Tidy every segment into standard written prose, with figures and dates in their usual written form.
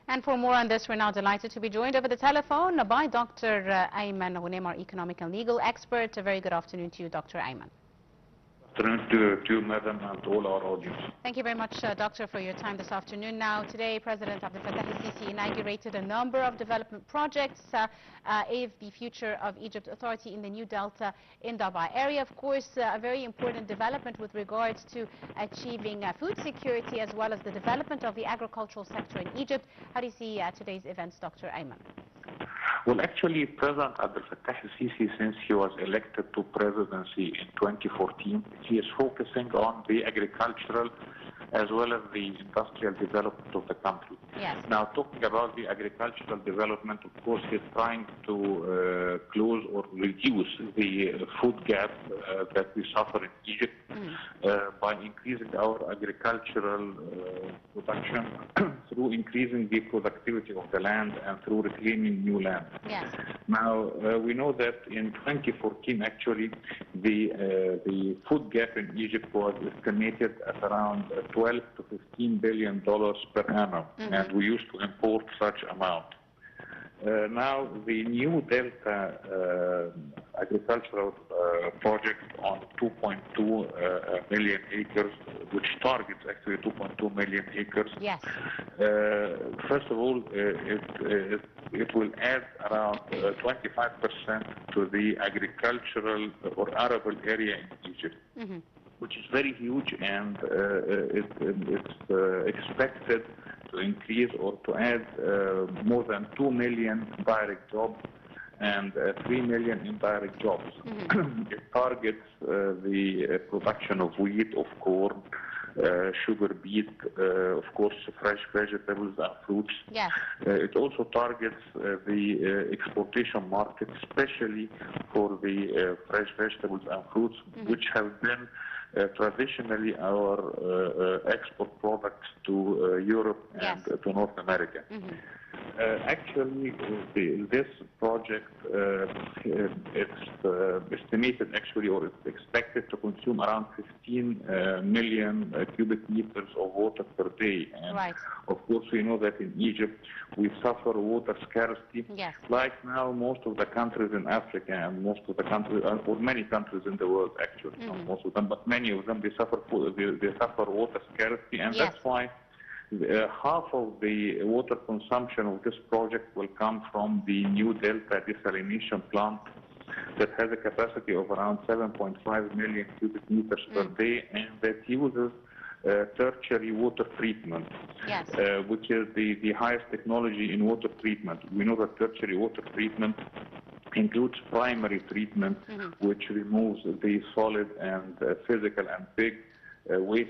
And for more on this, we're now delighted to be joined over the telephone by Dr. Ayman, Ghoneim, our economic and legal expert. A very good afternoon to you, Dr. Ayman. Good afternoon to you, madam, and to all our audience. Thank you very much, Doctor, for your time this afternoon. Now, today, President Abdel Fattah al-Sisi inaugurated a number of development projects of the Future of Egypt Authority in the New Delta in Dubai area. Of course, a very important development with regards to achieving food security as well as the development of the agricultural sector in Egypt. How do you see today's events, Dr. Ayman? Well, actually, President Abdel Fattah al-Sisi, since he was elected to presidency in 2014, he is focusing on the agricultural as well as the industrial development of the country. Yes. Now, talking about the agricultural development, of course, he's trying to close or reduce the food gap that we suffer in Egypt by increasing our agricultural production through increasing the productivity of the land and through reclaiming new land. Yes. Now, we know that in 2014, actually, the food gap in Egypt was estimated at around 12 to 15 billion dollars per annum, and we used to import such amount. Now, the new Delta agricultural project on 2.2 million acres, which targets actually 2.2 million acres. Yes. First of all, it will add around 25% to the agricultural or arable area in Egypt, which is very huge, and it's expected to increase or to add more than 2 million direct jobs and 3 million indirect jobs. It targets the production of wheat, of corn, sugar beet, of course, fresh vegetables and fruits. Yes. It also targets the exportation market, especially for the fresh vegetables and fruits, which have been traditionally our export products to Europe and to North America. Actually, this project it's estimated actually, or it's expected to consume around 15 million cubic meters of water per day. And of course, we know that in Egypt we suffer water scarcity, like now most of the countries in Africa and most of the countries, or many countries in the world actually, not most of them, but many of them, they suffer water scarcity, and that's why half of the water consumption of this project will come from the new Delta desalination plant that has a capacity of around 7.5 million cubic meters per day, and that uses tertiary water treatment, which is the highest technology in water treatment. We know that tertiary water treatment includes primary treatment, which removes the solid and physical and big waste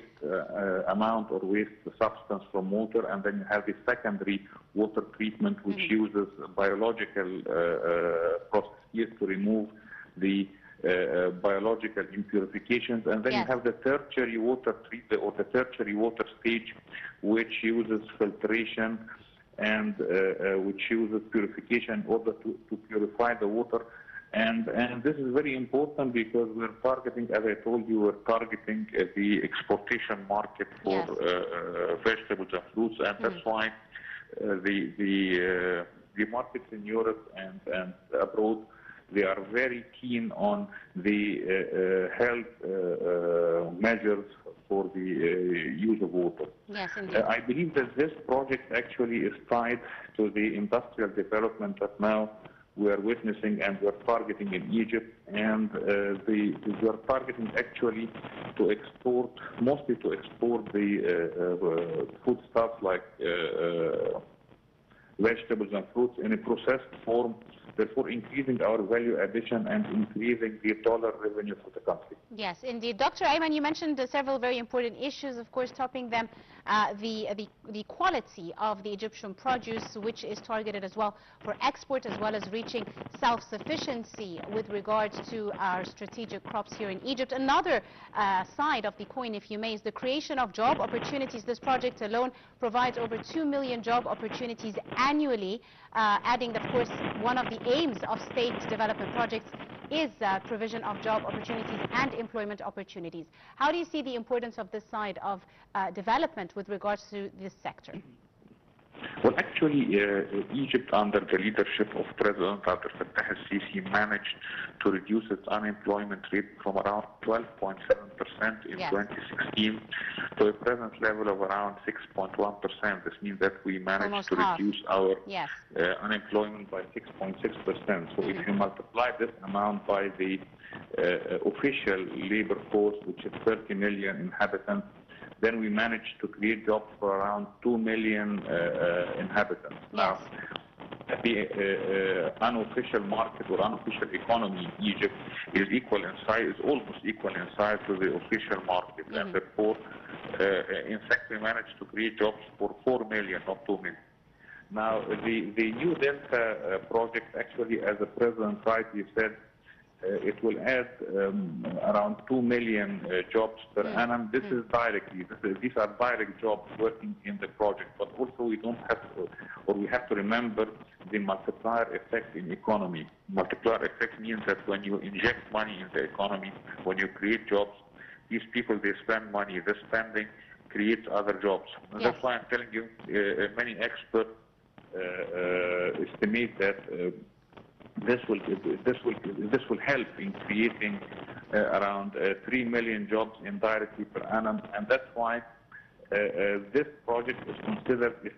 amount or waste substance from water, and then you have the secondary water treatment, which uses biological processes to remove the biological impurifications, and then you have the tertiary water treatment or the tertiary water stage, which uses filtration and which uses purification in order to purify the water. And this is very important because we're targeting, as I told you, we're targeting the exportation market for vegetables and fruits, and that's why the markets in Europe and abroad, they are very keen on the health measures for the use of water. Yes, indeed. I believe that this project actually is tied to the industrial development that now we are witnessing and we're targeting in Egypt, and we are targeting actually to export, mostly to export the foodstuffs like vegetables and fruits in a processed form, therefore increasing our value addition and increasing the dollar revenue for the country. Yes, indeed. Dr. Ayman, you mentioned several very important issues, of course, topping them the quality of the Egyptian produce, which is targeted as well for export, as well as reaching self-sufficiency with regards to our strategic crops here in Egypt. Another side of the coin, if you may, is the creation of job opportunities. This project alone provides over 2 million job opportunities annually, adding, of course, one of the aims of state development projects is provision of job opportunities and employment opportunities. How do you see the importance of this side of development with regards to this sector? Well, actually, Egypt, under the leadership of President Abdel Fattah al-Sisi, managed to reduce its unemployment rate from around 12.7% in 2016 to a present level of around 6.1%. This means that we managed almost to half. reduce our unemployment by 6.6%. So if you multiply this amount by the official labor force, which is 30 million inhabitants, then we managed to create jobs for around 2 million inhabitants. Now, the unofficial market or unofficial economy in Egypt is equal in size, is almost equal in size to the official market, and therefore, in fact, we managed to create jobs for 4 million, not 2 million. Now, the New Delta project, actually, as the President rightly said, it will add around 2 million jobs per annum. This is directly, these are direct jobs working in the project, but also we don't have to, or we have to remember the multiplier effect in economy. Multiplier effect means that when you inject money in the economy, when you create jobs, these people, they spend money. The spending creates other jobs. And that's why I'm telling you, many experts estimate that this will help in creating around 3 million jobs indirectly per annum, and that's why this project is considered a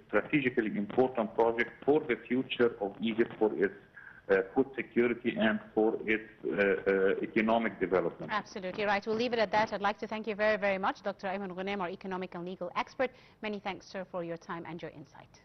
strategically important project for the future of Egypt, for its food security and for its economic development. Absolutely right. We'll leave it at that. I'd like to thank you very, very much, Dr. Ayman Ghoneim, our economic and legal expert. Many thanks, sir, for your time and your insight.